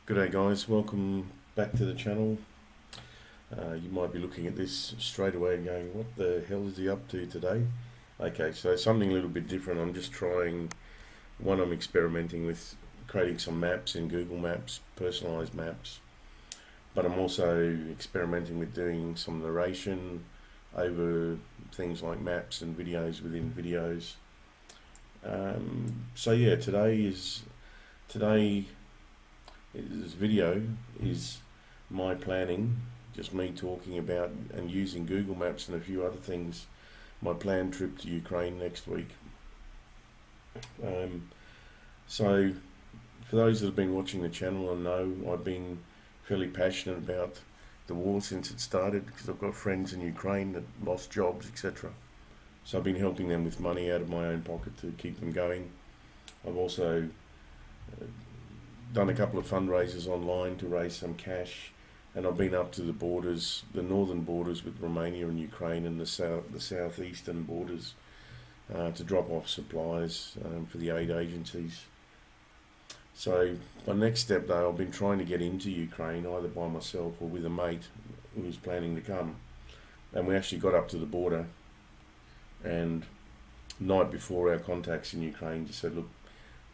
G'day guys, welcome back to the channel. You might be looking at this straight away and going, what the hell is he up to today? Okay, so something a little bit different. I'm just trying, I'm experimenting with creating some maps in Google Maps, personalized maps, but I'm also experimenting with doing some narration over things like maps and videos within videos. So yeah, today's this video is my planning, just me talking about and using Google Maps and a few other things, my planned trip to Ukraine next week. So for those that have been watching the channel and know I've been fairly passionate about the war since it started, because I've got friends in Ukraine that lost jobs, etc. So I've been helping them with money out of my own pocket to keep them going. I've also done a couple of fundraisers online to raise some cash, and I've been up to the borders, the northern borders with Romania and Ukraine, and the southeastern borders to drop off supplies for the aid agencies. So my next step though, I've been trying to get into Ukraine either by myself or with a mate who was planning to come, and we actually got up to the border, and night before, our contacts in Ukraine just said, look,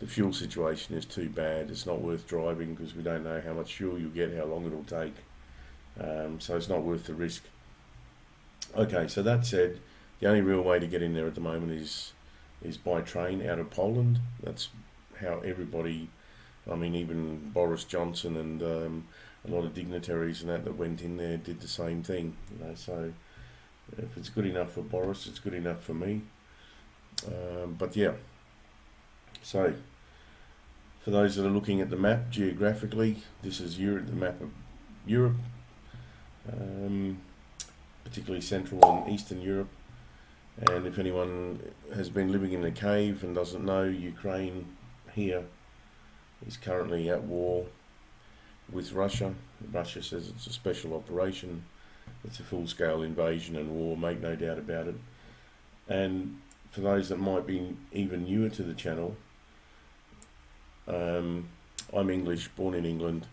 the fuel situation is too bad, it's not worth driving because we don't know how much fuel you'll get, how long it'll take, so it's not worth the risk. Okay, so that said, the only real way to get in there at the moment is by train out of Poland. That's how everybody, I mean even Boris Johnson and a lot of dignitaries and that went in there did the same thing, you know. So if it's good enough for Boris, it's good enough for me. But yeah, so for those that are looking at the map geographically, this is Europe, the map of Europe, particularly Central and Eastern Europe. And if anyone has been living in a cave and doesn't know, Ukraine here is currently at war with Russia. Russia says it's a special operation. It's a full-scale invasion and war, make no doubt about it. And for those that might be even newer to the channel, I'm English, born in England,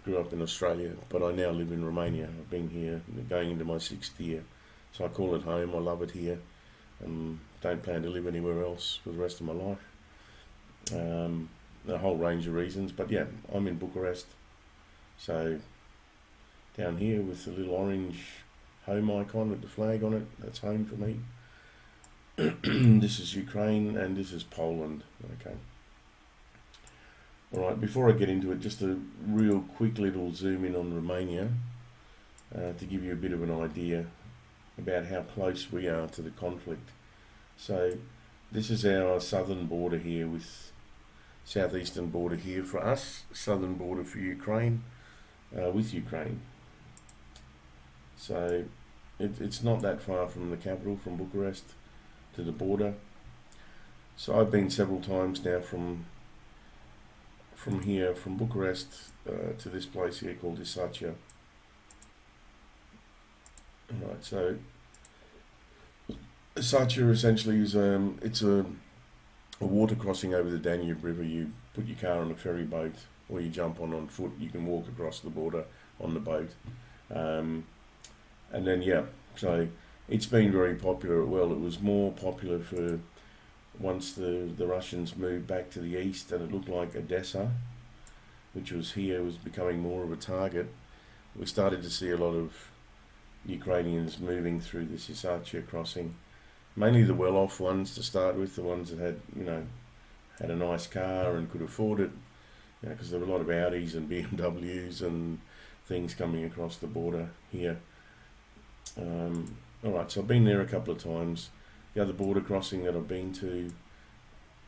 grew up in Australia, but I now live in Romania. I've been here going into my 6th year, so I call it home. I love it here. Don't plan to live anywhere else for the rest of my life. A whole range of reasons, but yeah, I'm in Bucharest. So down here with the little orange home icon with the flag on it, that's home for me. This is Ukraine and this is Poland. Okay. Alright, before I get into it, just a real quick little zoom in on Romania to give you a bit of an idea about how close we are to the conflict. So this is our southern border here, with southeastern border here for us, southern border for Ukraine, with Ukraine. So it's not that far from the capital, from Bucharest to the border. So I've been several times now from here, from Bucharest to this place here called Syria. Alright, so Syria essentially is it's a water crossing over the Danube River. You put your car on a ferry boat, or you jump on foot. You can walk across the border on the boat, and then yeah, so it's been very popular. Well, it was more popular for once the Russians moved back to the east, and it looked like Odessa, which was here, was becoming more of a target. We started to see a lot of Ukrainians moving through the Syria crossing, mainly the well-off ones to start with, the ones that had, you know, had a nice car and could afford it, you know, because there were a lot of Audis and BMWs and things coming across the border here. Alright, so I've been there a couple of times. The other border crossing that I've been to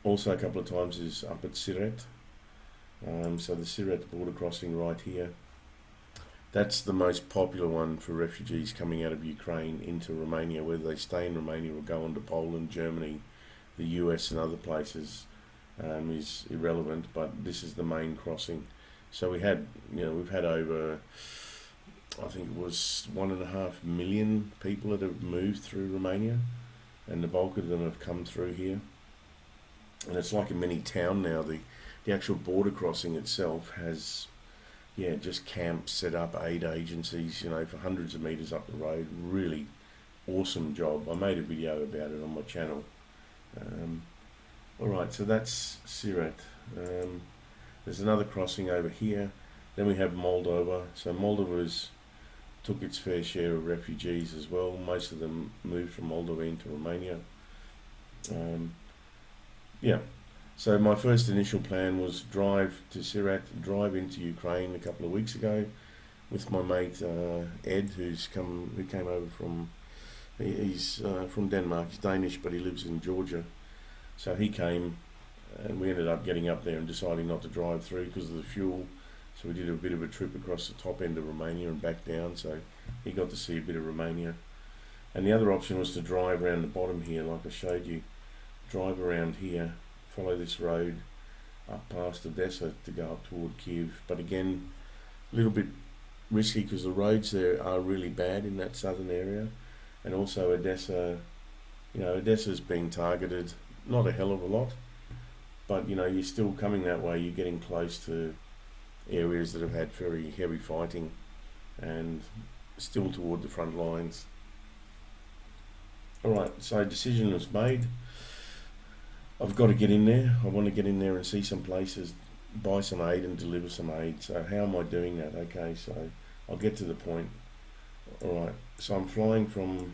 also a couple of times is up at Syria. So the Syria border crossing right here. That's the most popular one for refugees coming out of Ukraine into Romania. Whether they stay in Romania or go on to Poland, Germany, the US and other places is irrelevant, but this is the main crossing. So we've had over, I think it was 1.5 million people that have moved through Romania, and the bulk of them have come through here. And it's like a mini town now. The actual border crossing itself has yeah, just camps set up, aid agencies, for hundreds of meters up the road. Really awesome job. I made a video about it on my channel. Alright, so that's Syria. There's another crossing over here. Then we have Moldova. So Moldova took its fair share of refugees as well. Most of them moved from Moldova into Romania. Yeah. So my first initial plan was drive to Syria, drive into Ukraine a couple of weeks ago with my mate Ed, who came over from, he's from Denmark. He's Danish, but he lives in Georgia. So he came, and we ended up getting up there and deciding not to drive through because of the fuel. So we did a bit of a trip across the top end of Romania and back down. So he got to see a bit of Romania. And the other option was to drive around the bottom here, like I showed you. Drive around here, follow this road up past Odessa to go up toward Kiev. But again, a little bit risky because the roads there are really bad in that southern area. And also Odessa, Odessa's being targeted, not a hell of a lot, but you're still coming that way. You're getting close to areas that have had very heavy fighting and still toward the front lines. Alright, so decision was made. I've got to get in there. I want to get in there and see some places, buy some aid and deliver some aid. So how am I doing that? Okay, so I'll get to the point. Alright, so I'm flying from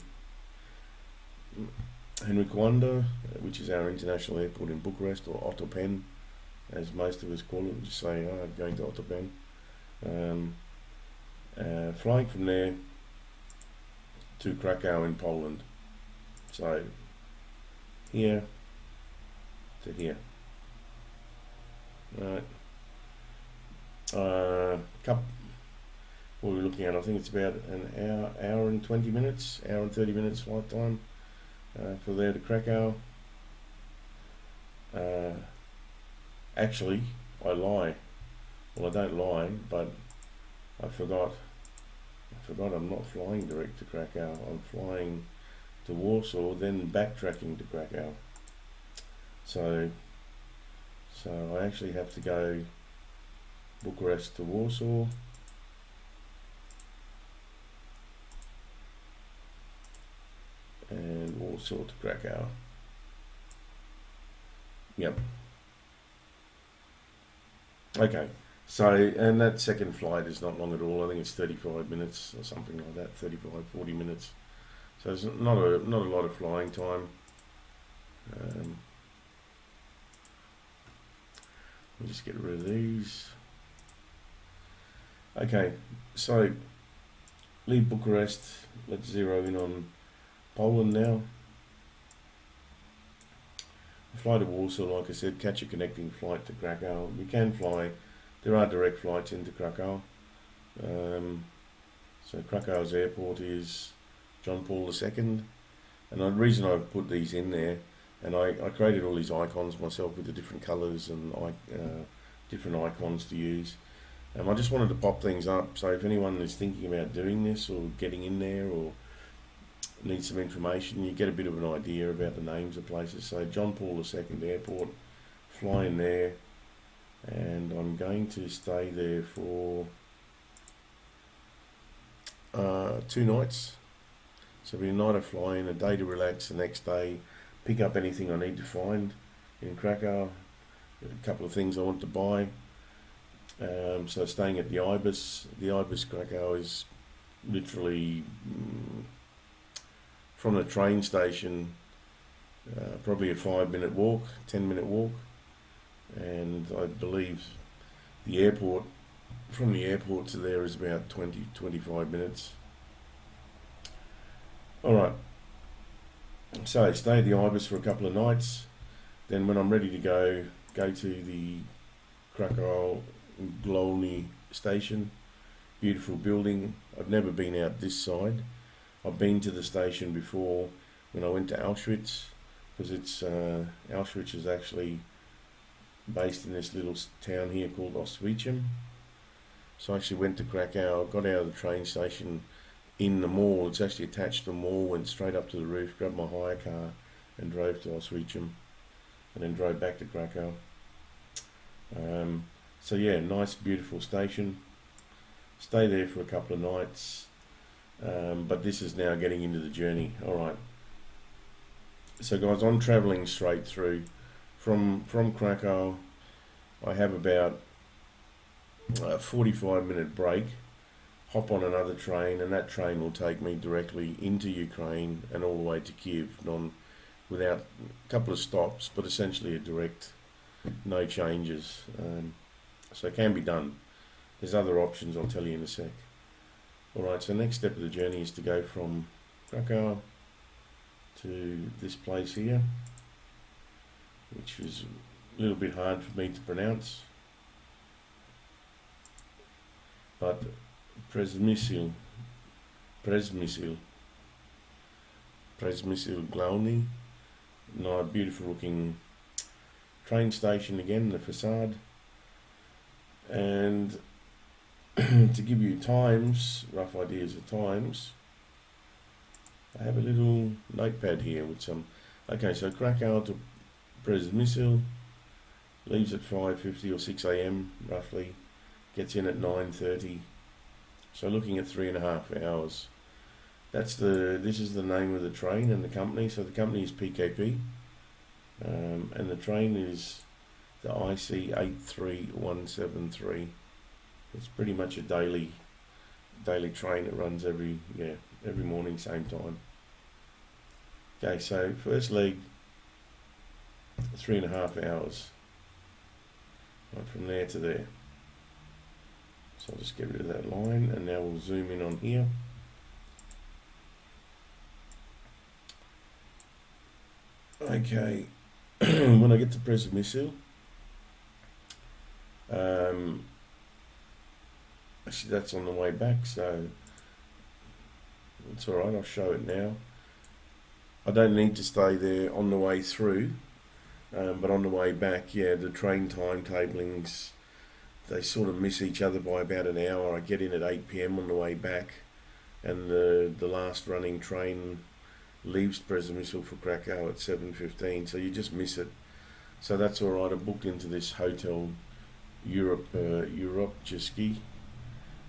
Henriquanda, which is our international airport in Bucharest, or Ottopen, as most of us call it. Just say, I'm going to Ottopen. Flying from there to Krakow in Poland. So here to here. Right. What are we looking at? I think it's about an hour and 20 minutes, hour and 30 minutes flight time for there to Krakow. Actually, I lie. Well, I don't lie, but I forgot I'm not flying direct to Krakow. I'm flying to Warsaw, then backtracking to Krakow. So I actually have to go Bucharest to Warsaw, and Warsaw to Krakow. Yep. Okay, so, and that second flight is not long at all. I think it's 35 minutes or something like that, 35, 40 minutes. So it's not a lot of flying time. Let me just get rid of these. Okay, so leave Bucharest. Let's zero in on Poland now. Fly to Warsaw, like I said, catch a connecting flight to Krakow. We can fly, there are direct flights into Krakow. So Krakow's airport is John Paul II. And the reason I've put these in there, and I created all these icons myself with the different colours and different icons to use. I just wanted to pop things up, so if anyone is thinking about doing this or getting in there or needs some information, you get a bit of an idea about the names of places. So John Paul II Airport, fly in there, and I'm going to stay there for 2 nights. So it'll be a night of flying, a day to relax, the next day pick up anything I need to find in Krakow, a couple of things I want to buy. So staying at the Ibis. The Ibis Krakow is literally from the train station, probably a 5-minute walk, 10-minute walk, and I believe the airport, from the airport to there is about 20-25 minutes. Alright, so stay at the Ibis for a couple of nights, then when I'm ready to go to the Krakow Glowny station. Beautiful building. I've never been out this side. I've been to the station before when I went to Auschwitz, because it's Auschwitz is actually based in this little town here called Oswiecim. So I actually went to Krakow, got out of the train station in the mall. It's actually attached to the mall, went straight up to the roof, grabbed my hire car and drove to Oswiecim, and then drove back to Krakow. So yeah, nice beautiful station. stay there for a couple of nights, but this is now getting into the journey. Alright, so guys, I'm travelling straight through from Krakow. I have about a 45-minute break, hop on another train, and that train will take me directly into Ukraine and all the way to Kiev, without a couple of stops, but essentially a direct, no changes. So it can be done. There's other options, I'll tell you in a sec. Alright, so next step of the journey is to go from Krakow to this place here, which is a little bit hard for me to pronounce, but Przemysl Glowny. Nice, beautiful looking train station again, the facade. And to give you times, rough ideas of times, I have a little notepad here with some. Okay, so Krakow to Przemysl leaves at 5:50 or 6 a.m. roughly, gets in at 9:30. So looking at 3.5 hours. This is the name of the train and the company. So the company is PKP, and the train is the IC 83173. It's pretty much a daily train. It runs every morning, same time. Okay, so first leg, 3.5 hours, right from there to there. So I'll just get rid of that line, and now we'll zoom in on here. Okay, when I get to Przemysl, actually that's on the way back, so it's alright, I'll show it now. I don't need to stay there on the way through, but on the way back, yeah, the train timetablings, they sort of miss each other by about an hour. I get in at 8 p.m. on the way back, and the last running train leaves Przemysl for Krakow at 7:15, so you just miss it. So that's alright. I booked into this hotel Europejski,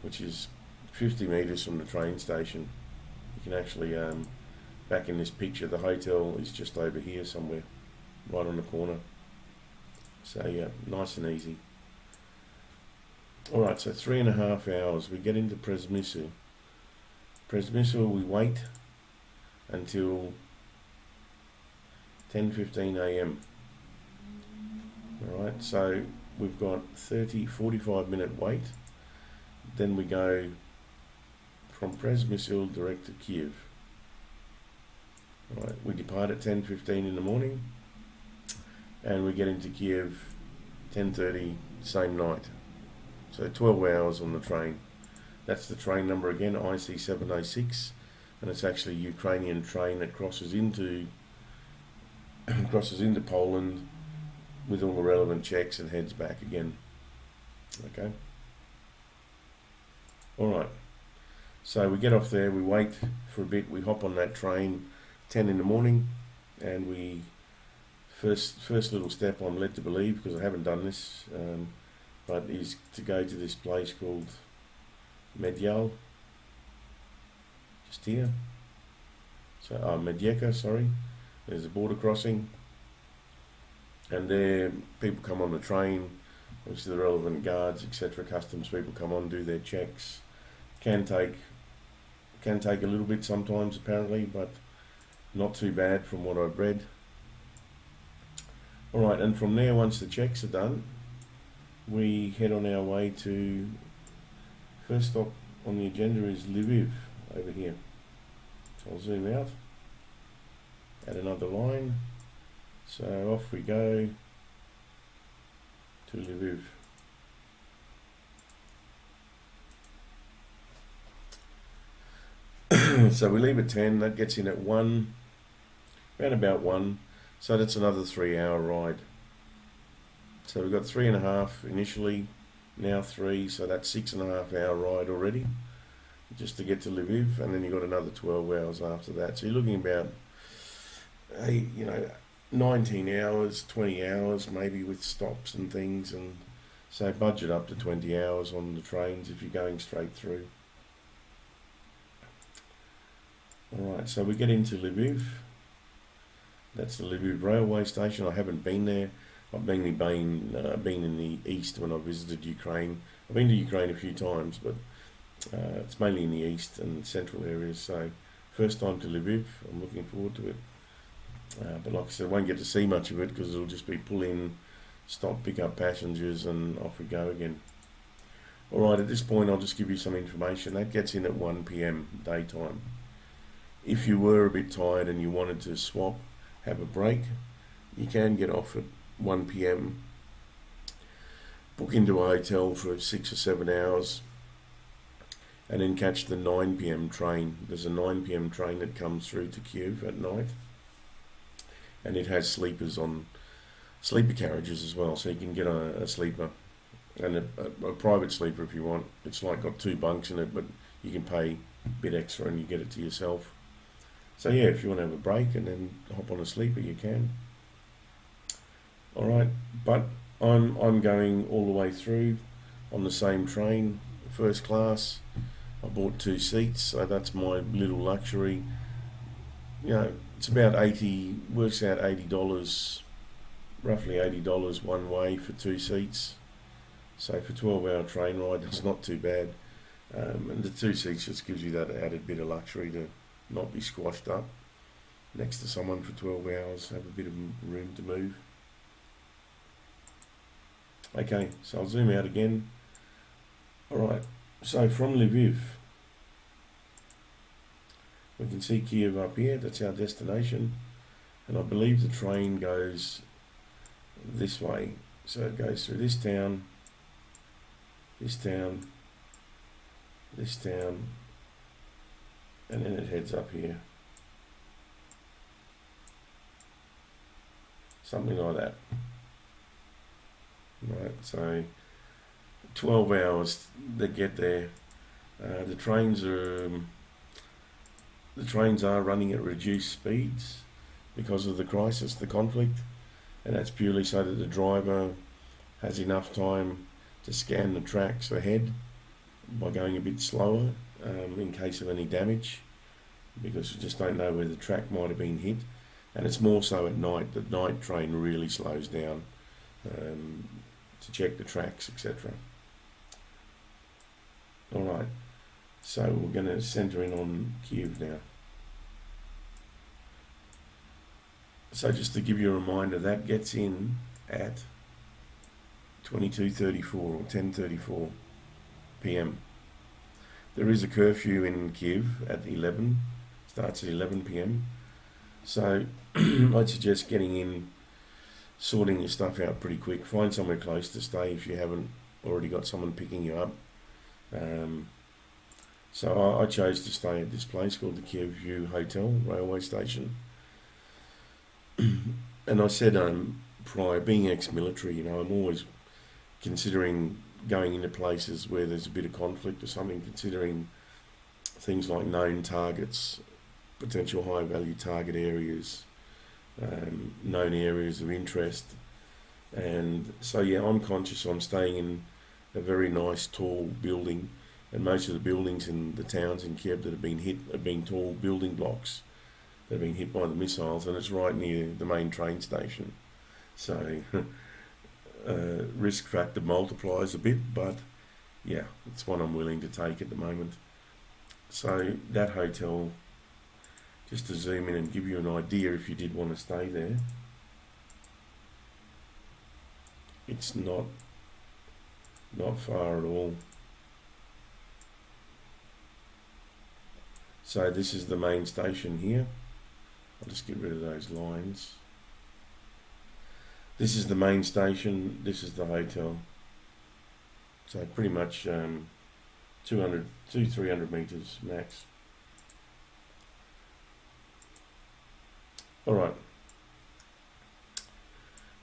which is 50 metres from the train station. You can actually, back in this picture, the hotel is just over here somewhere, right on the corner. So yeah, nice and easy. Alright, so 3.5 hours. We get into Przemysl. Przemysl, we wait until 10:15 a.m. Alright, so we've got 45 minute wait. Then we go from Przemysl direct to Kiev. Alright, we depart at 10:15 in the morning, and we get into Kiev 10:30 same night. So 12 hours on the train. That's the train number again, IC 706, and it's actually a Ukrainian train that crosses into Poland with all the relevant checks and heads back again. Okay. Alright. So we get off there, we wait for a bit, we hop on that train 10 in the morning, and we first little step I'm led to believe, because I haven't done this, but is to go to this place called Medial, just here. So Medieka, sorry. There's a border crossing, and there people come on the train. Obviously the relevant guards, etc., customs people come on, do their checks. Can take a little bit sometimes apparently, but not too bad from what I've read. Alright, and from there, once the checks are done, we head on our way to, first stop on the agenda is Lviv, over here. So I'll zoom out, add another line, so off we go to Lviv. So we leave at 10, that gets in at 1, around about 1, so that's another 3-hour ride. So we've got 3.5 initially, now 3, so that's 6.5 hour ride already, just to get to Lviv, and then you've got another 12 hours after that. So you're looking about, 19 hours, 20 hours maybe with stops and things, and So budget up to 20 hours on the trains if you're going straight through. Alright, so we get into Lviv. That's the Lviv railway station. I haven't been there. I've mainly been in the east when I visited Ukraine. I've been to Ukraine a few times, but it's mainly in the east and central areas. So first time to Lviv. I'm looking forward to it. But like I said, I won't get to see much of it because it'll just be pull in, stop, pick up passengers, and off we go again. Alright, at this point I'll just give you some information. That gets in at 1 p.m. daytime. If you were a bit tired and you wanted to swap, have a break, you can get off at 1 p.m. Book into a hotel for 6 or 7 hours and then catch the 9 p.m. train. There's a 9 p.m. train that comes through to Kyiv at night, and it has sleeper carriages as well, so you can get a sleeper and a private sleeper if you want. It's like got 2 bunks in it, but you can pay a bit extra and you get it to yourself. So yeah, if you want to have a break and then hop on a sleeper, you can. Alright, but I'm going all the way through on the same train, first class. I bought 2 seats, so that's my little luxury. You know, it's about works out $80, roughly $80 one way for 2 seats. So for 12-hour train ride, it's not too bad. And the 2 seats just gives you that added bit of luxury to not be squashed up next to someone for 12 hours, have a bit of room to move. Okay, so I'll zoom out again. Alright, so from Lviv, we can see Kyiv up here, that's our destination, and I believe the train goes this way. So it goes through this town, this town, this town, and then it heads up here. Something like that. Right, so 12 hours to get there. The trains are running at reduced speeds because of the crisis, the conflict, and that's purely so that the driver has enough time to scan the tracks ahead by going a bit slower in case of any damage, because you just don't know where the track might have been hit. And it's more so at night. The night train really slows down to check the tracks, etc. Alright, so we're going to centre in on Kyiv now. So just to give you a reminder, that gets in at 22:34 or 10:34 p.m. There is a curfew in Kyiv at 11, starts at 11 p.m. So I'd suggest getting in, sorting your stuff out pretty quick. Find somewhere close to stay if you haven't already got someone picking you up. So I chose to stay at this place called the Kyiv View Hotel railway station. And I said prior, being ex-military, you know, I'm always considering going into places where there's a bit of conflict or something, considering things like known targets, potential high value target areas, known areas of interest. And so yeah, I'm conscious I'm staying in a very nice tall building, and most of the buildings in the towns in Kiev that have been hit have been tall building blocks that have been hit by the missiles, and it's right near the main train station. So risk factor multiplies a bit, but yeah, it's one I'm willing to take at the moment. So that hotel, just to zoom in and give you an idea if you did want to stay there, it's not far at all. So this is the main station here. I'll just get rid of those lines. This is the main station, this is the hotel. So pretty much 300 meters max. Alright.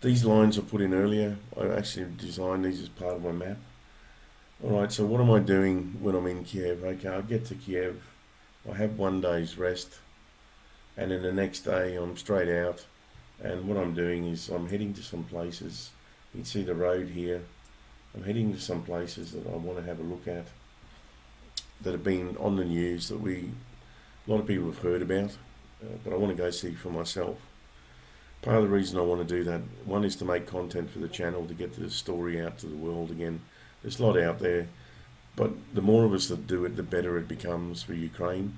These lines I put in earlier. I actually designed these as part of my map. Alright, so what am I doing when I'm in Kiev? Okay, I get to Kiev, I have 1 day's rest, and then the next day I'm straight out, and what I'm doing is I'm heading to some places. You can see the road here, I'm heading to some places that I want to have a look at that have been on the news that a lot of people have heard about, but I want to go see for myself. Part of the reason I want to do that, one is to make content for the channel, to get the story out to the world again. There's a lot out there, but the more of us that do it, the better it becomes for Ukraine,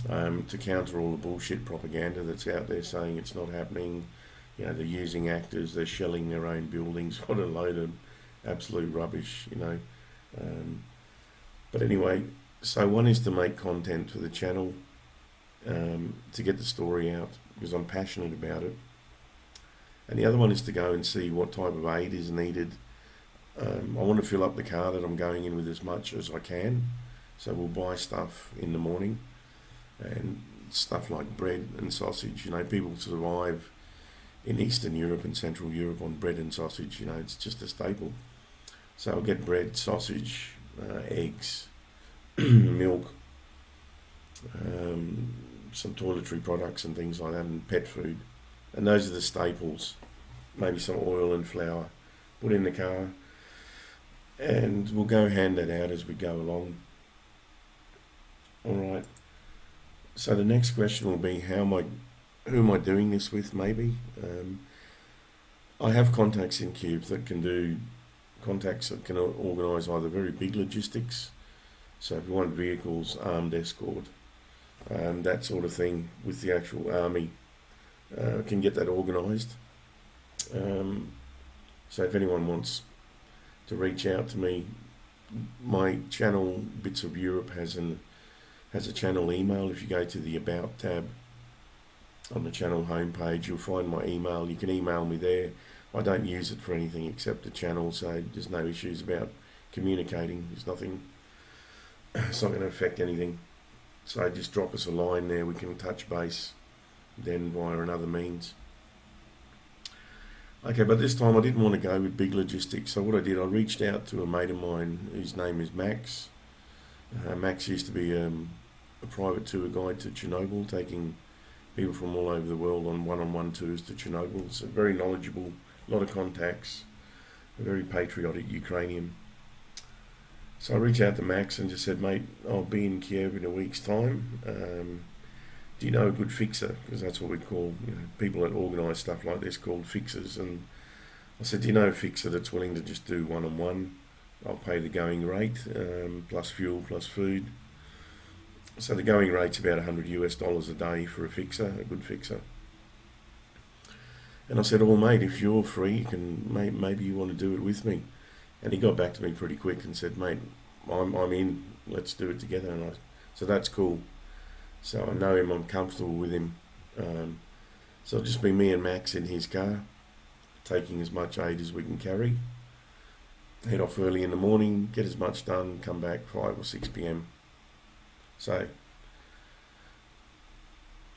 to counter all the bullshit propaganda that's out there saying it's not happening. You know, they're using actors, they're shelling their own buildings. What a load of absolute rubbish, you know. But anyway, so one is to make content for the channel, to get the story out, because I'm passionate about it. And the other one is to go and see what type of aid is needed. I want to fill up the car that I'm going in with as much as I can. So we'll buy stuff in the morning, and stuff like bread and sausage. You know, people survive in Eastern Europe and Central Europe on bread and sausage. You know, it's just a staple. So I'll get bread, sausage, eggs, milk, some toiletry products and things like that, and pet food. And those are the staples. Maybe some oil and flour. Put in the car, and we'll go hand that out as we go along. Alright. So the next question will be, who am I doing this with, maybe? I have contacts in Kyiv that can organise either very big logistics, so if you want vehicles, armed escort, that sort of thing with the actual army, can get that organised. So if anyone wants to reach out to me, my channel, Bits of Europe, has a channel email. If you go to the About tab on the channel homepage, you'll find my email. You can email me there. I don't use it for anything except the channel, so there's no issues about communicating. There's nothing, it's not going to affect anything. So just drop us a line there, we can touch base then via another means. Okay, but this time I didn't want to go with big logistics, so what I did, I reached out to a mate of mine whose name is Max. Max used to be a private tour guide to Chernobyl, taking people from all over the world on one-on-one tours to Chernobyl. So very knowledgeable, a lot of contacts, a very patriotic Ukrainian. So I reached out to Max and just said, mate, I'll be in Kiev in a week's time. Do you know a good fixer? Because that's what we call, you know, people that organise stuff like this, called fixers. And I said, do you know a fixer that's willing to just do one-on-one? I'll pay the going rate, plus fuel, plus food. So the going rate's about $100 a day for a fixer, a good fixer. And I said, oh mate, if you're free, you can, maybe you want to do it with me. And he got back to me pretty quick and said, mate, I'm in, let's do it together. And so that's cool. So I know him, I'm comfortable with him. So it'll just be me and Max in his car, taking as much aid as we can carry. Head off early in the morning, get as much done, come back 5 or 6 p.m. So,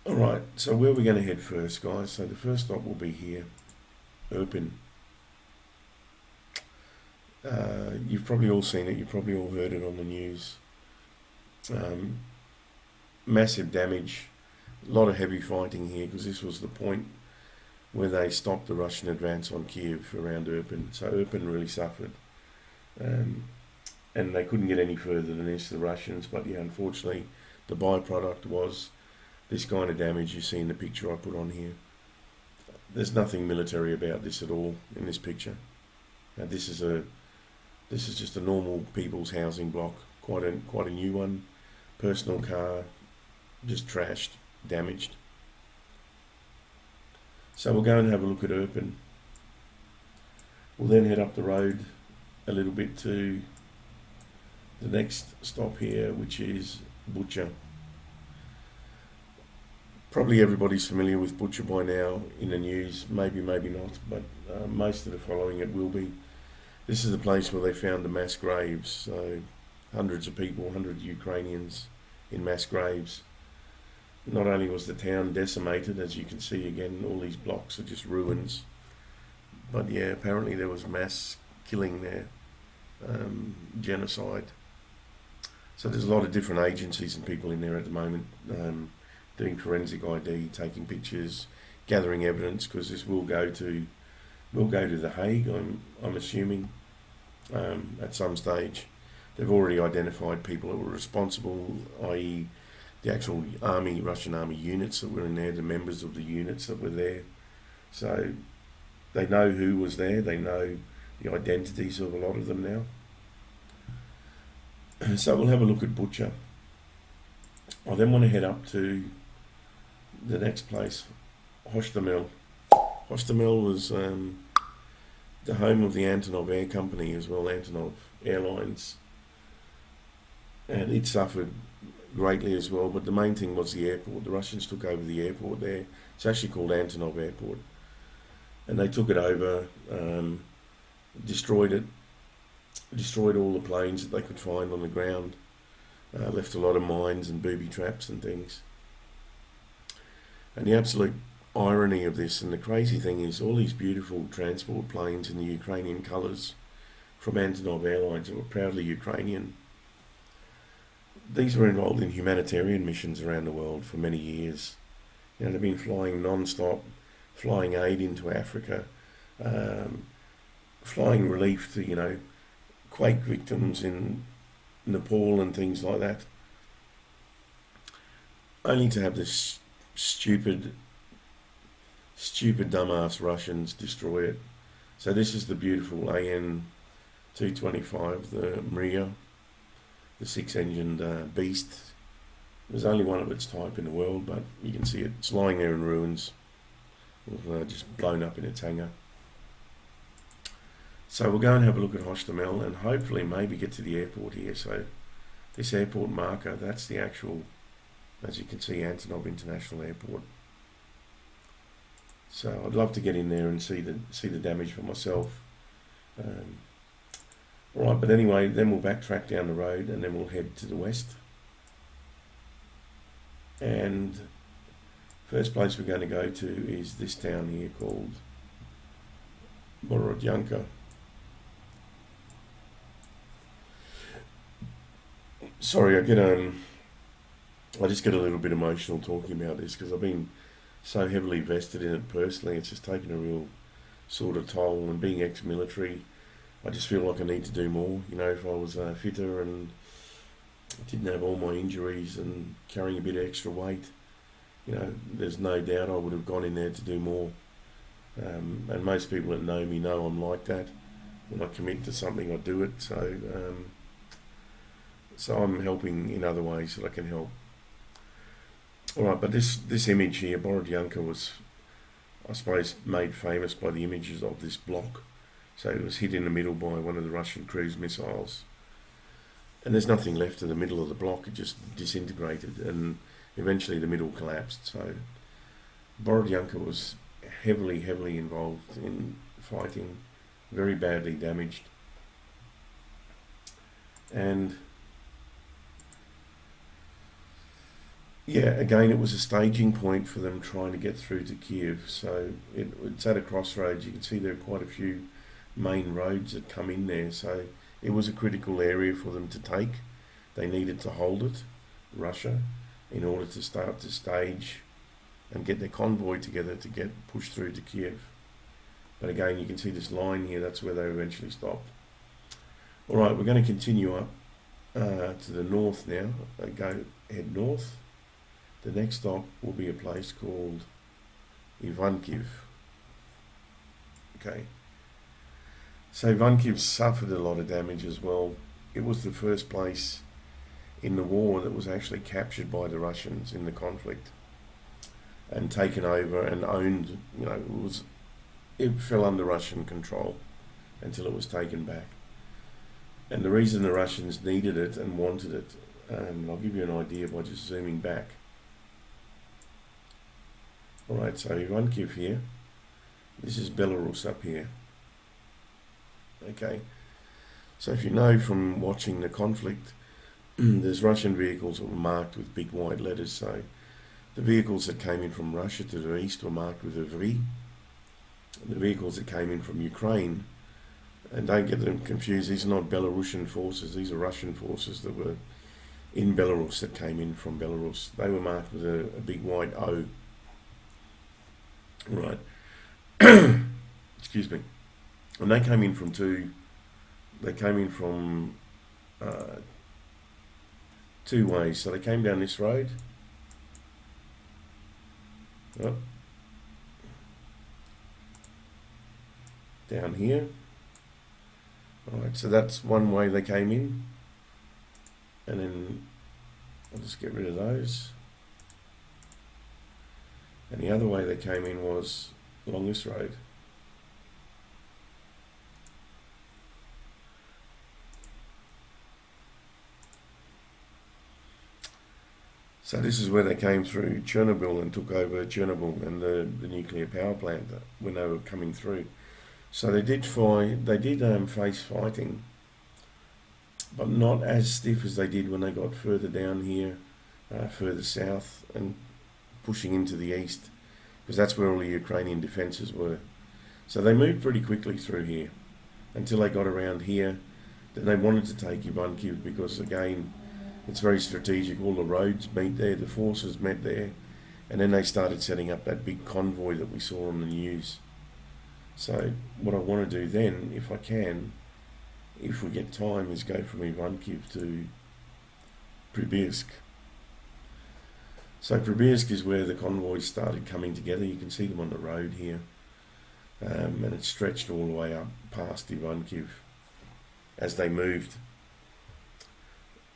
alright, so where are we going to head first, guys? So the first stop will be here, Irpin. You've probably all seen it, you've probably all heard it on the news. Massive damage, a lot of heavy fighting here, because this was the point where they stopped the Russian advance on Kiev around Irpin. So Irpin really suffered. And they couldn't get any further than this, the Russians, but yeah, unfortunately the byproduct was this kind of damage you see in the picture I put on here. There's nothing military about this at all in this picture. Now this is just a normal people's housing block, quite a new one, personal car, just trashed, damaged. So we'll go and have a look at Irpin. We'll then head up the road a little bit to the next stop here, which is Bucha. Probably everybody's familiar with Bucha by now in the news, maybe not, but most that are following it will be. This is the place where they found the mass graves, so hundreds of people, 100 Ukrainians in mass graves. Not only was the town decimated, as you can see again, all these blocks are just ruins, but yeah, apparently there was mass killing there, genocide. So there's a lot of different agencies and people in there at the moment, doing forensic ID, taking pictures, gathering evidence, because this will go to The Hague, I'm assuming. at some stage. They've already identified people that were responsible, i.e. the actual army, Russian army units that were in there, the members of the units that were there. So they know who was there, they know the identities of a lot of them now. So we'll have a look at Bucha. I then want to head up to the next place, Hostomel. Hostomel was the home of the Antonov Air Company as well, Antonov Airlines. And it suffered greatly as well, but the main thing was the airport. The Russians took over the airport there. It's actually called Antonov Airport. And they took it over, destroyed all the planes that they could find on the ground, left a lot of mines and booby traps and things. And the absolute irony of this, and the crazy thing is, all these beautiful transport planes in the Ukrainian colours from Antonov Airlines that were proudly Ukrainian, these were involved in humanitarian missions around the world for many years. You know, they've been flying non-stop, flying aid into Africa, flying relief to, you know, quake victims in Nepal and things like that. Only to have this stupid dumbass Russians destroy it. So this is the beautiful AN-225, the Mria, the six-engined beast. There's only one of its type in the world, but you can see it's lying there in ruins, just blown up in its hangar. So we'll go and have a look at Hostomel and hopefully maybe get to the airport here. So this airport marker, that's the actual, as you can see, Antonov International Airport. So I'd love to get in there and see the damage for myself. Alright, but anyway, then we'll backtrack down the road and then we'll head to the west. And first place we're going to go to is this town here called Borodyanka. Sorry, I just get a little bit emotional talking about this because I've been so heavily vested in it personally. It's just taken a real sort of toll, and being ex-military, I just feel like I need to do more. You know, if I was fitter and didn't have all my injuries and carrying a bit of extra weight, you know, there's no doubt I would have gone in there to do more. And most people that know me know I'm like that. When I commit to something, I do it. So I'm helping in other ways that I can help. Alright, but this image here, Borodyanka, was, I suppose, made famous by the images of this block. So it was hit in the middle by one of the Russian cruise missiles. And there's nothing left of the middle of the block, it just disintegrated, and eventually the middle collapsed. So Borodyanka was heavily involved in fighting, very badly damaged. And yeah, again, it was a staging point for them trying to get through to Kiev. So it's at a crossroads. You can see there are quite a few main roads that come in there. So it was a critical area for them to take. They needed to hold it, Russia, in order to start to stage and get their convoy together to get pushed through to Kiev. But again, you can see this line here. That's where they eventually stopped. All right, we're going to continue up to the north now. Head north. The next stop will be a place called Ivankev. Okay. So Ivankev suffered a lot of damage as well. It was the first place in the war that was actually captured by the Russians in the conflict and taken over and owned. You know, it fell under Russian control until it was taken back. And the reason the Russians needed it and wanted it, I'll give you an idea by just zooming back. Alright, so Ivankev here. This is Belarus up here. Okay, so if you know from watching the conflict, there's Russian vehicles that were marked with big white letters. So the vehicles that came in from Russia to the east were marked with a V. The vehicles that came in from Ukraine, and don't get them confused, these are not Belarusian forces, these are Russian forces that were in Belarus that came in from Belarus. They were marked with a big white O. Right. Excuse me. And they came in from two they came in from two ways. So they came down this road. Oh, down here. Alright, so that's one way they came in. And then I'll just get rid of those. And the other way they came in was along this road. So this is where they came through Chernobyl and took over Chernobyl and the nuclear power plant when they were coming through. So they did face fighting, but not as stiff as they did when they got further down here, further south and pushing into the east, because that's where all the Ukrainian defences were. So they moved pretty quickly through here until they got around here. Then they wanted to take Ivankev because, again, it's very strategic. All the roads meet there, the forces met there, and then they started setting up that big convoy that we saw on the news. So what I want to do then, if I can, if we get time, is go from Ivankev to Pribirsk. So Pribirsk is where the convoys started coming together. You can see them on the road here, and it stretched all the way up past Ivankev as they moved.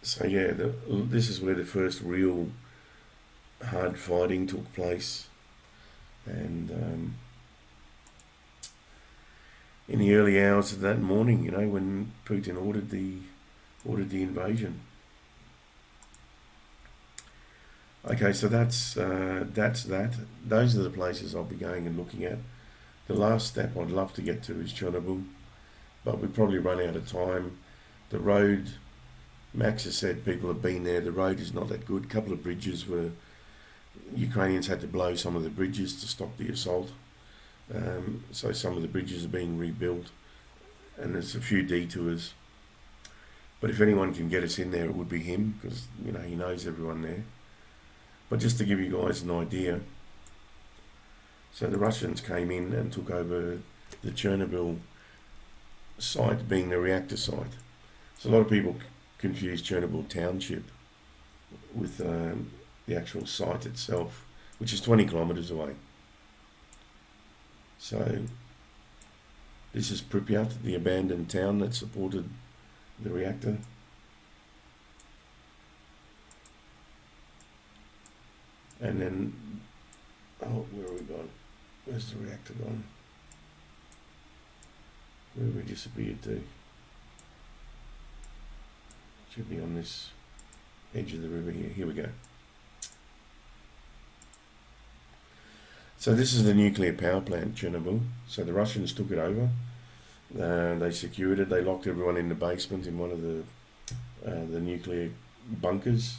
So yeah, this is where the first real hard fighting took place, and in the early hours of that morning, you know, when Putin ordered the invasion. Okay, so that's that. Those are the places I'll be going and looking at. The last step I'd love to get to is Chernobyl, but we probably run out of time. The road, Max has said people have been there. The road is not that good. A couple of bridges were, Ukrainians had to blow some of the bridges to stop the assault. So some of the bridges are being rebuilt, and there's a few detours. But if anyone can get us in there, it would be him, because you know he knows everyone there. But just to give you guys an idea, so the Russians came in and took over the Chernobyl site, being the reactor site. So a lot of people confuse Chernobyl township with the actual site itself, which is 20 kilometers away. So this is Pripyat, the abandoned town that supported the reactor. And then, oh, where are we gone? Where's the reactor gone? Where have we disappeared to? Should be on this edge of the river here. Here we go. So this is the nuclear power plant, Chernobyl. So the Russians took it over. They secured it. They locked everyone in the basement in one of the nuclear bunkers.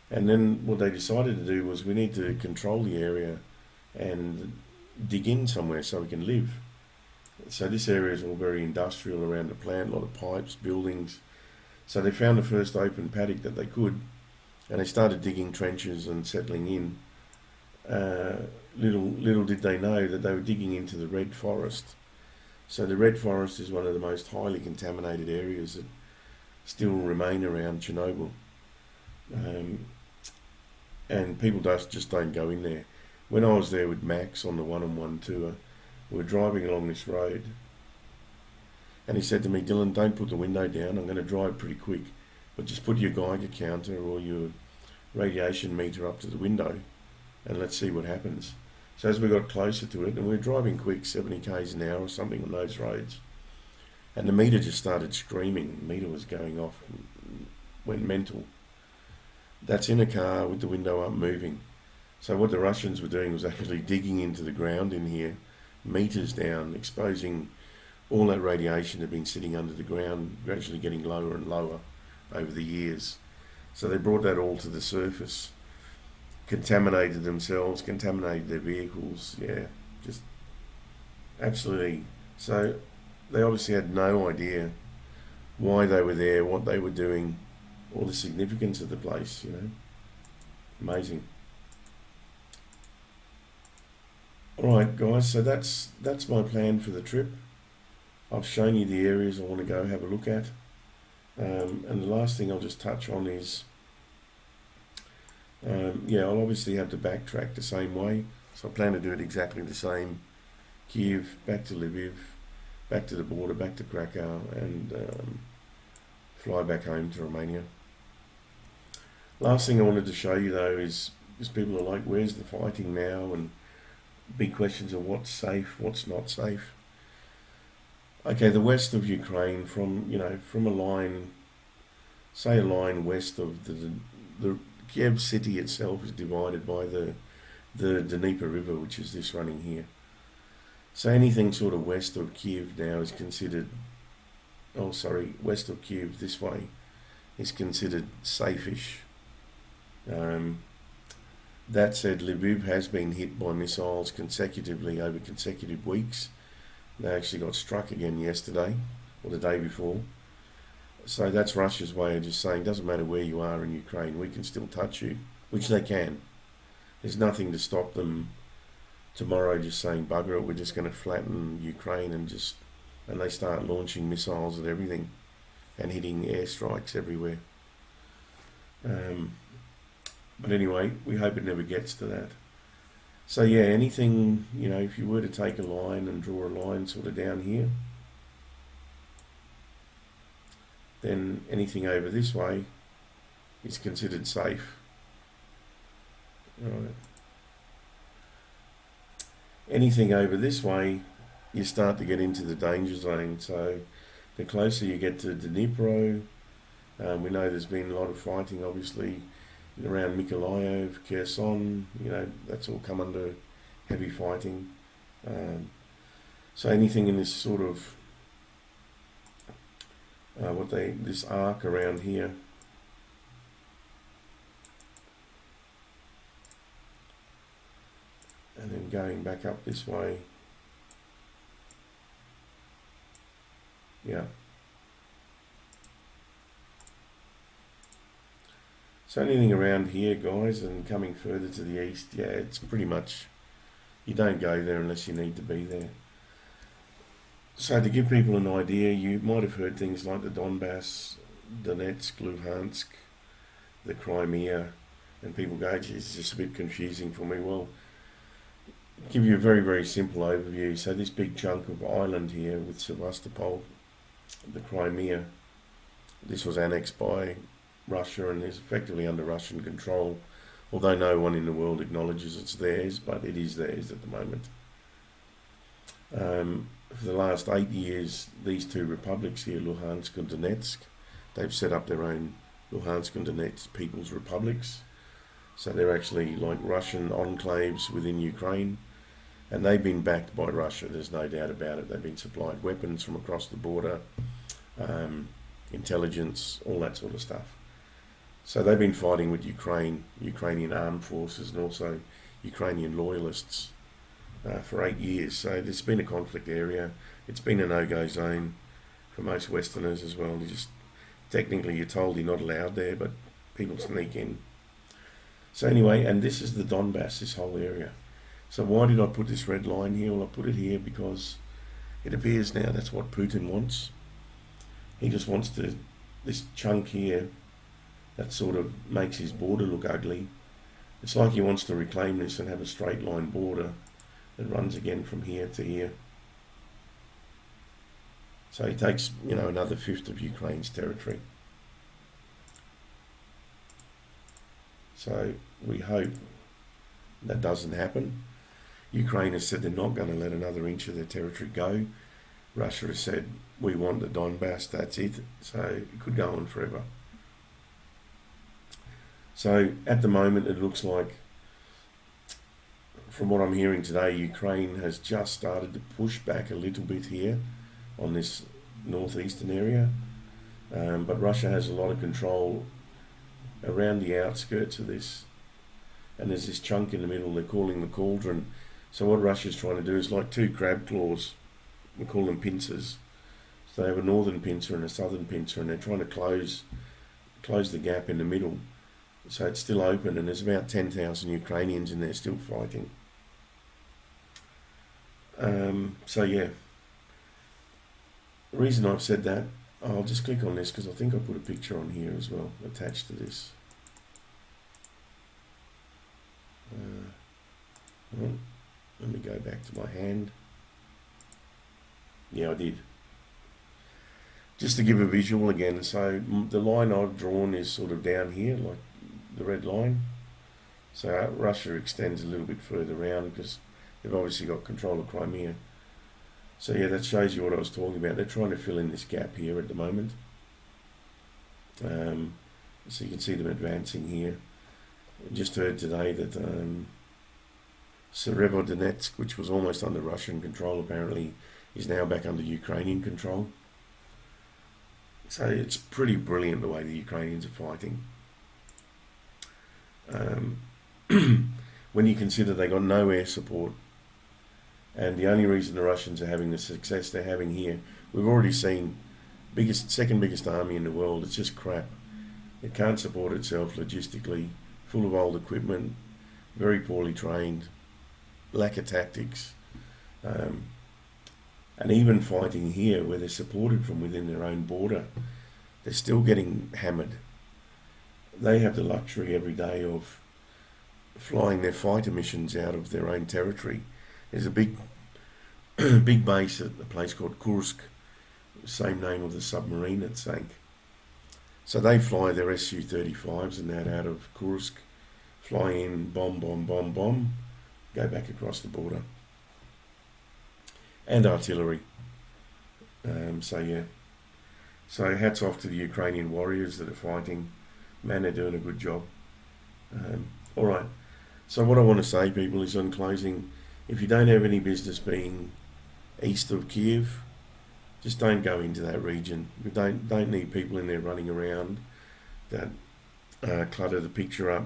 And then what they decided to do was we need to control the area and dig in somewhere so we can live. So this area is all very industrial around the plant, a lot of pipes, buildings. So they found the first open paddock that they could, and they started digging trenches and settling in. Little did they know that they were digging into the Red Forest. So the Red Forest is one of the most highly contaminated areas that still remain around Chernobyl. And people just don't go in there. When I was there with Max on the one-on-one tour, we were driving along this road, and he said to me, Dylan, don't put the window down, I'm going to drive pretty quick, but just put your Geiger counter or your radiation meter up to the window and let's see what happens. So as we got closer to it, and we were driving quick, 70 k's an hour or something on those roads, and the meter just started screaming. The meter was going off, went mental. That's in a car with the window up moving. So what the Russians were doing was actually digging into the ground in here, meters down, exposing all that radiation that had been sitting under the ground, gradually getting lower and lower over the years. So they brought that all to the surface, contaminated themselves, contaminated their vehicles, yeah, just absolutely. So they obviously had no idea why they were there, what they were doing, or the significance of the place, you know. Amazing. Alright guys, so that's my plan for the trip. I've shown you the areas I want to go have a look at. And the last thing I'll just touch on is, I'll obviously have to backtrack the same way. So I plan to do it exactly the same. Kiev, back to Lviv, back to the border, back to Krakow, and fly back home to Romania. Last thing I wanted to show you though is people are like, where's the fighting now? And big questions of what's safe, what's not safe. Okay, the west of Ukraine, from a line, say a line west of the Kiev city itself is divided by the Dnieper River, which is this running here. So anything sort of west of Kiev now is considered, west of Kiev this way is considered safe-ish. That said, Lviv has been hit by missiles consecutively over consecutive weeks. They actually got struck again yesterday or the day before. So that's Russia's way of just saying, doesn't matter where you are in Ukraine, we can still touch you, which they can. There's nothing to stop them tomorrow just saying, bugger it, we're just going to flatten Ukraine, and they start launching missiles at everything and hitting airstrikes everywhere. But anyway, we hope it never gets to that. So yeah, anything, if you were to take a line and draw a line sort of down here, then anything over this way is considered safe. Right. Anything over this way, you start to get into the danger zone. So the closer you get to Dnipro, we know there's been a lot of fighting, obviously, around Mykolaiv, Kherson, that's all come under heavy fighting. So anything in this sort of, this arc around here, and then going back up this way, yeah. So anything around here, guys, and coming further to the east, yeah, it's pretty much, you don't go there unless you need to be there. So to give people an idea, you might have heard things like the Donbass, Donetsk, Luhansk, the Crimea, and people go, geez, it's just a bit confusing for me. Well, give you a very, very simple overview. So this big chunk of island here with Sevastopol, the Crimea, this was annexed by Russia and is effectively under Russian control, although no one in the world acknowledges it's theirs, but it is theirs at the moment. For the last 8 years, these two republics here, Luhansk and Donetsk, they've set up their own Luhansk and Donetsk People's Republics. So they're actually like Russian enclaves within Ukraine, and they've been backed by Russia, there's no doubt about it. They've been supplied weapons from across the border, intelligence, all that sort of stuff. So they've been fighting with Ukrainian armed forces, and also Ukrainian loyalists for 8 years. So there's been a conflict area. It's been a no-go zone for most Westerners as well. Technically you're told you're not allowed there, but people sneak in. So anyway, and this is the Donbass, this whole area. So why did I put this red line here? Well, I put it here because it appears now that's what Putin wants. He just wants this chunk here that sort of makes his border look ugly. It's like he wants to reclaim this and have a straight line border that runs again from here to here. So he takes, another fifth of Ukraine's territory. So we hope that doesn't happen. Ukraine has said they're not going to let another inch of their territory go. Russia has said, we want the Donbass, that's it. So it could go on forever. So at the moment it looks like, from what I'm hearing today, Ukraine has just started to push back a little bit here on this northeastern area. But Russia has a lot of control around the outskirts of this. And there's this chunk in the middle they're calling the cauldron. So what Russia's trying to do is like two crab claws. We call them pincers. So they have a northern pincer and a southern pincer, and they're trying to close the gap in the middle. So it's still open, and there's about 10,000 Ukrainians in there still fighting. So yeah, The reason I've said that, I'll just click on this because I think I put a picture on here as well attached to this. Well, let me go back to my hand. Yeah, I did. Just to give a visual again, so the line I've drawn is sort of down here, like the red line. So Russia extends a little bit further around because they've obviously got control of Crimea. So yeah, that shows you what I was talking about. They're trying to fill in this gap here at the moment. So you can see them advancing here. I just heard today that Severodonetsk, which was almost under Russian control apparently, is now back under Ukrainian control. So it's pretty brilliant the way the Ukrainians are fighting. When you consider they got no air support, and the only reason the Russians are having the success they're having here, we've already seen second biggest army in the world. It's just crap. It can't support itself logistically, full of old equipment, very poorly trained, lack of tactics, and even fighting here where they're supported from within their own border, they're still getting hammered. They have the luxury every day of flying their fighter missions out of their own territory. There's a big big base at a place called Kursk, same name of the submarine that sank. So they fly their Su-35s and that out of Kursk, fly in, bomb, go back across the border. And artillery. So yeah. So hats off to the Ukrainian warriors that are fighting. Man, they're doing a good job. Alright. So what I want to say, people, is on closing, if you don't have any business being east of Kiev, just don't go into that region. You don't need people in there running around that clutter the picture up,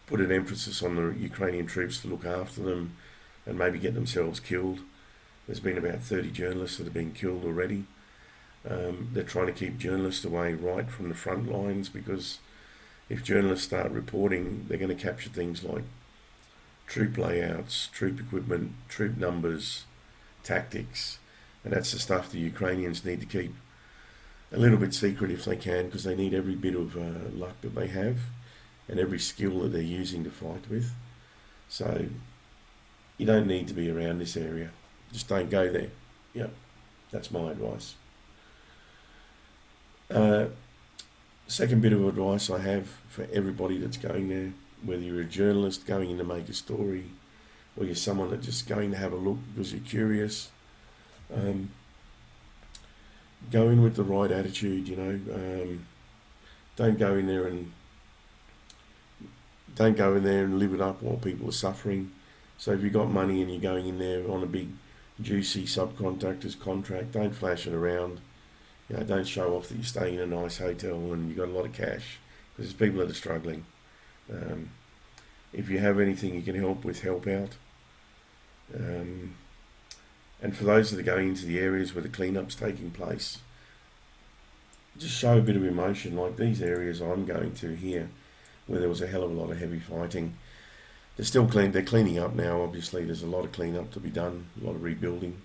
put an emphasis on the Ukrainian troops to look after them and maybe get themselves killed. There's been about 30 journalists that have been killed already. They're trying to keep journalists away right from the front lines, because if journalists start reporting, they're going to capture things like troop layouts, troop equipment, troop numbers, tactics, and that's the stuff the Ukrainians need to keep a little bit secret if they can, because they need every bit of luck that they have and every skill that they're using to fight with. So you don't need to be around this area. Just don't go there. Yep, that's my advice. Second bit of advice I have for everybody that's going there, whether you're a journalist going in to make a story, or you're someone that's just going to have a look because you're curious, go in with the right attitude, you know. Don't go in there and live it up while people are suffering. So if you've got money and you're going in there on a big juicy subcontractor's contract, don't flash it around. You know, don't show off that you're staying in a nice hotel and you've got a lot of cash, because there's people that are struggling. If you have anything you can help with, help out. And for those that are going into the areas where the cleanup's taking place, just show a bit of emotion. Like these areas I'm going to here, where there was a hell of a lot of heavy fighting, they're cleaning up now. Obviously there's a lot of cleanup to be done, a lot of rebuilding.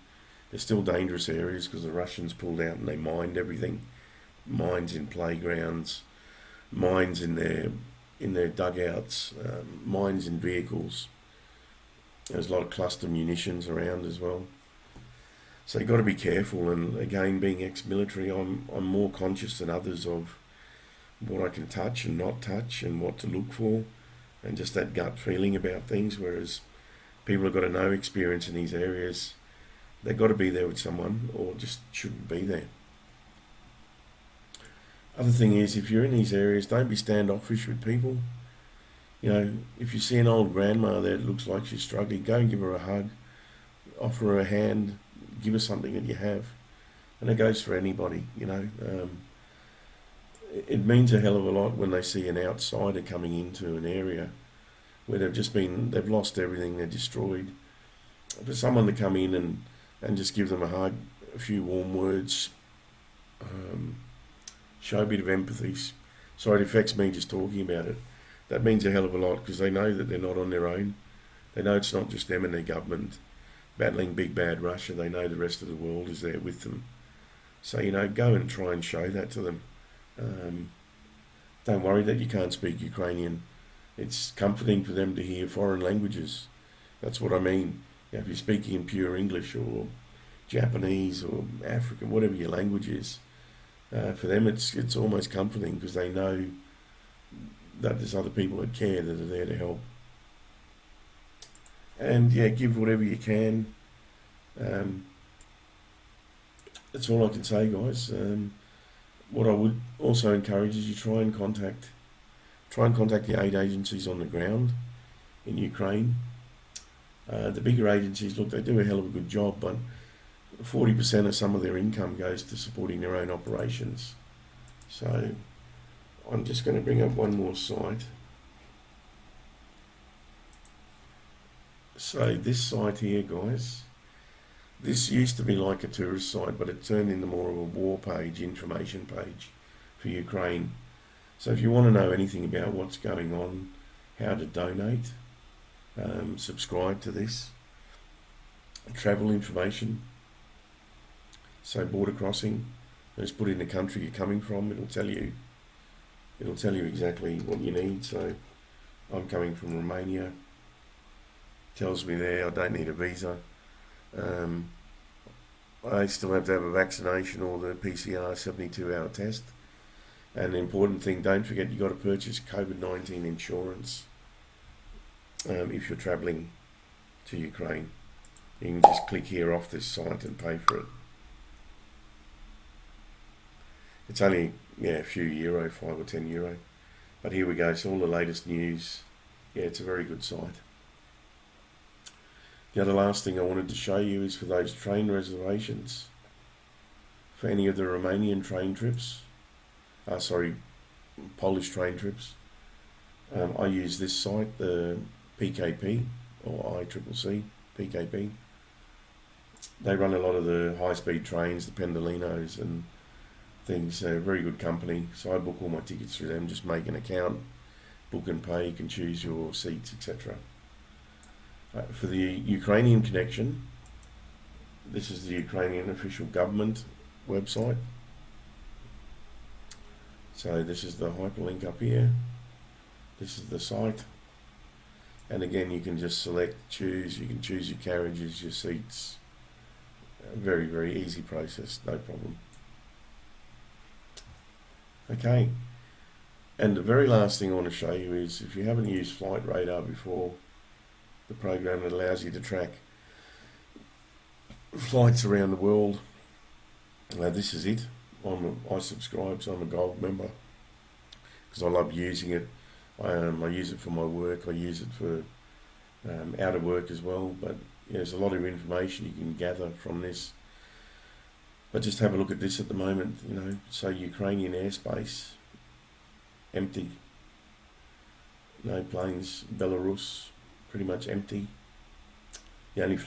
There's still dangerous areas because the Russians pulled out and they mined everything. Mines in playgrounds, mines in their dugouts, mines in vehicles. There's a lot of cluster munitions around as well. So you've got to be careful, and again, being ex-military, I'm more conscious than others of what I can touch and not touch and what to look for, and just that gut feeling about things, whereas people have got no experience in these areas. They've got to be there with someone, or just shouldn't be there. Other thing is, if you're in these areas, don't be standoffish with people. You know, if you see an old grandma there that looks like she's struggling, go and give her a hug, offer her a hand, give her something that you have. And it goes for anybody, you know. It means a hell of a lot when they see an outsider coming into an area where they've lost everything, they're destroyed. For someone to come in and just give them a hug, a few warm words, show a bit of empathy. Sorry, it affects me just talking about it. That means a hell of a lot, because they know that they're not on their own. They know it's not just them and their government. battling big bad Russia. They know the rest of the world is there with them. So, go and try and show that to them. Don't worry that you can't speak Ukrainian. It's comforting for them to hear foreign languages. That's what I mean. If you're speaking in pure English or Japanese or African, whatever your language is, for them it's almost comforting because they know that there's other people that care, that are there to help. And give whatever you can. That's all I can say, guys. What I would also encourage is you try and contact the aid agencies on the ground in Ukraine. The bigger agencies, look, they do a hell of a good job, but 40% of some of their income goes to supporting their own operations. So I'm just going to bring up one more site. So this site here, guys, this used to be like a tourist site, but it turned into more of a war page, information page for Ukraine. So if you want to know anything about what's going on, how to donate, subscribe to this. Travel information. So border crossing, just put in the country you're coming from. It'll tell you exactly what you need. So I'm coming from Romania. Tells me there I don't need a visa. I still have to have a vaccination or the PCR 72-hour test. And the important thing, don't forget, you've got to purchase COVID-19 insurance if you're travelling to Ukraine. You can just click here off this site and pay for it. It's only a few euro, €5 or €10. But here we go, so all the latest news. Yeah, it's a very good site. The other last thing I wanted to show you is for those train reservations for any of the Romanian train trips. Polish train trips. I use this site, the PKP or ICCC, PKP. They run a lot of the high-speed trains, the Pendolinos and things. They're a very good company. So I book all my tickets through them. Just make an account, book and pay. You can choose your seats, etc. For the Ukrainian connection, this is the Ukrainian official government website. So this is the hyperlink up here. This is the site. And again, you can just choose. You can choose your carriages, your seats. Very, very easy process, no problem. Okay. And the very last thing I want to show you is, if you haven't used Flight Radar before, the program that allows you to track flights around the world. This is it. I subscribe, so I'm a gold member because I love using it. I use it for my work. I use it for out of work as well. But there's a lot of information you can gather from this. But just have a look at this at the moment. So Ukrainian airspace empty. No planes. Belarus pretty much empty. The only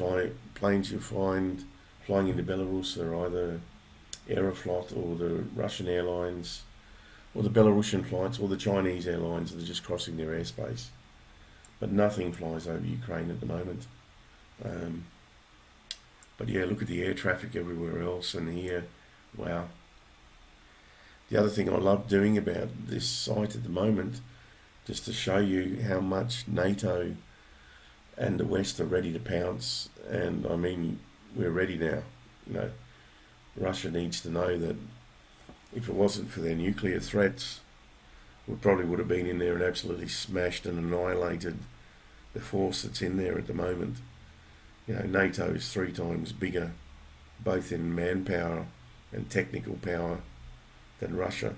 planes you find flying into Belarus are either Aeroflot or the Russian airlines, or the Belarusian flights, or the Chinese airlines that are just crossing their airspace. But nothing flies over Ukraine at the moment. But look at the air traffic everywhere else, and here, wow. The other thing I love doing about this site at the moment, just to show you how much Nato and the West are ready to pounce, and I mean, we're ready now. Russia needs to know that if it wasn't for their nuclear threats, we probably would have been in there and absolutely smashed and annihilated the force that's in there at the moment. NATO is 3 times bigger, both in manpower and technical power, than Russia,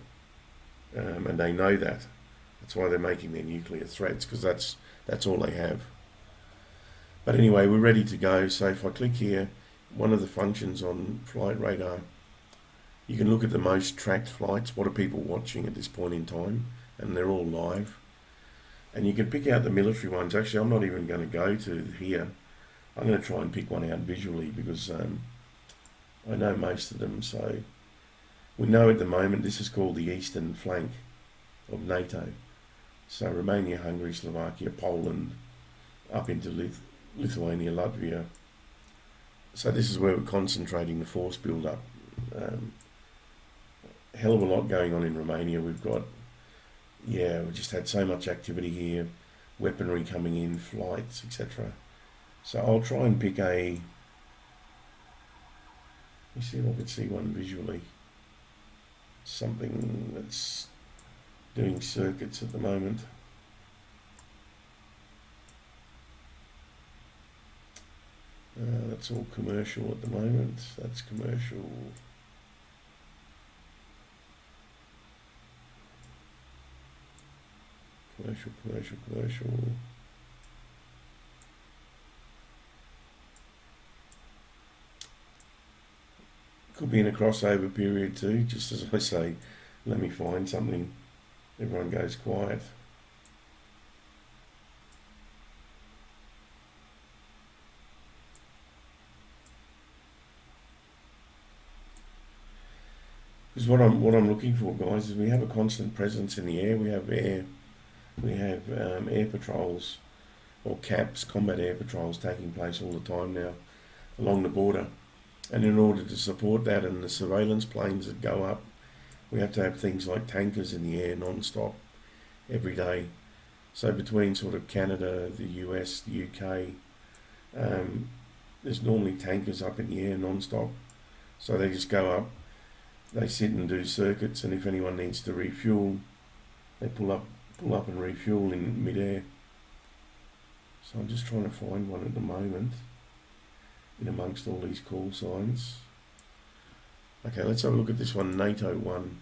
and they know that. That's why they're making their nuclear threats, because that's all they have. But anyway, we're ready to go. So if I click here, one of the functions on Flight Radar, you can look at the most tracked flights. What are people watching at this point in time? And they're all live. And you can pick out the military ones. Actually, I'm not even going to go to here. I'm going to try and pick one out visually because I know most of them. So we know at the moment this is called the eastern flank of NATO. So Romania, Hungary, Slovakia, Poland, up into Lithuania, Latvia, So this is where we're concentrating the force build-up. Hell of a lot going on in Romania. We've just had so much activity here, weaponry coming in, flights, etc. So I'll try and pick let me see if I can see one visually. Something that's doing circuits at the moment. That's all commercial at the moment. That's commercial. Commercial. Could be in a crossover period too, just as I say, let me find something. Everyone goes quiet. Because what I'm looking for, guys, is we have a constant presence in the air. We have air patrols, or CAPs, combat air patrols, taking place all the time now along the border. And in order to support that and the surveillance planes that go up, we have to have things like tankers in the air non-stop every day. So between sort of Canada, the US, the UK, there's normally tankers up in the air non-stop. So they just go up, they sit and do circuits, and if anyone needs to refuel, they pull up and refuel in mid-air. So I'm just trying to find one at the moment in amongst all these call signs. Okay, let's have a look at this one, NATO 1.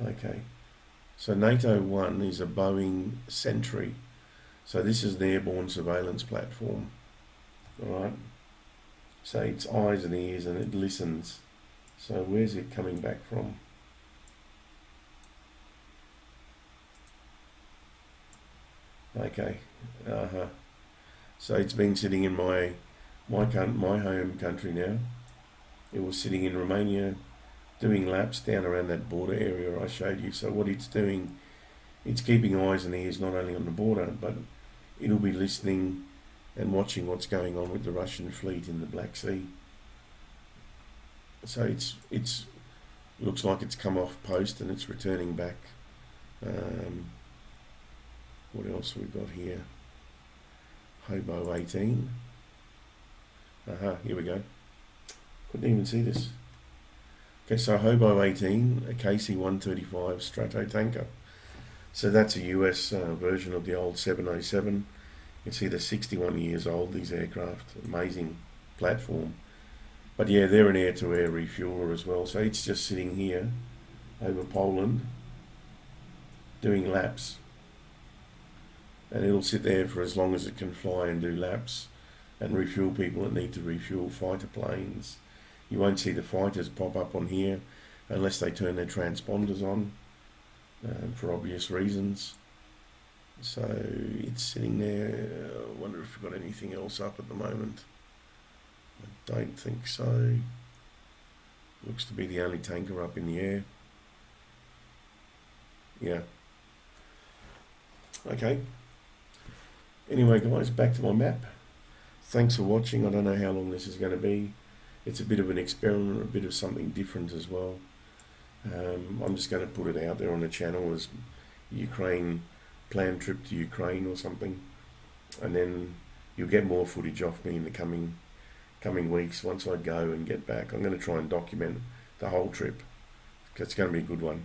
Okay, so NATO 1 is a Boeing Sentry. So this is an airborne surveillance platform. Alright, so it's eyes and ears and it listens. So where's it coming back from? Okay, so it's been sitting in my home country now. It was sitting in Romania doing laps down around that border area I showed you. So what it's doing, it's keeping eyes and ears not only on the border, but it'll be listening and watching what's going on with the Russian fleet in the Black Sea. So it's looks like it's come off post and it's returning back. What else we've got here? Hobo 18. Here we go. Couldn't even see this. Okay, so Hobo 18, a KC-135 Stratotanker. So that's a US version of the old 707. You can see they're 61 years old, these aircraft. Amazing platform. But yeah, they're an air-to-air refueler as well. So it's just sitting here over Poland doing laps. And it'll sit there for as long as it can fly and do laps and refuel people that need to refuel fighter planes. You won't see the fighters pop up on here unless they turn their transponders on for obvious reasons. So it's sitting there. I wonder if we've got anything else up at the moment. I don't think so. Looks to be the only tanker up in the air. Yeah. Okay. Anyway, guys, back to my map. Thanks for watching. I don't know how long this is going to be. It's a bit of an experiment, a bit of something different as well. I'm just going to put it out there on the channel as Ukraine, planned trip to Ukraine or something. And then you'll get more footage off me in the coming weeks once I go and get back. I'm going to try and document the whole trip. It's going to be a good one.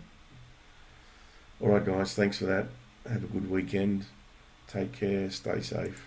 Alright guys, thanks for that. Have a good weekend. Take care, stay safe.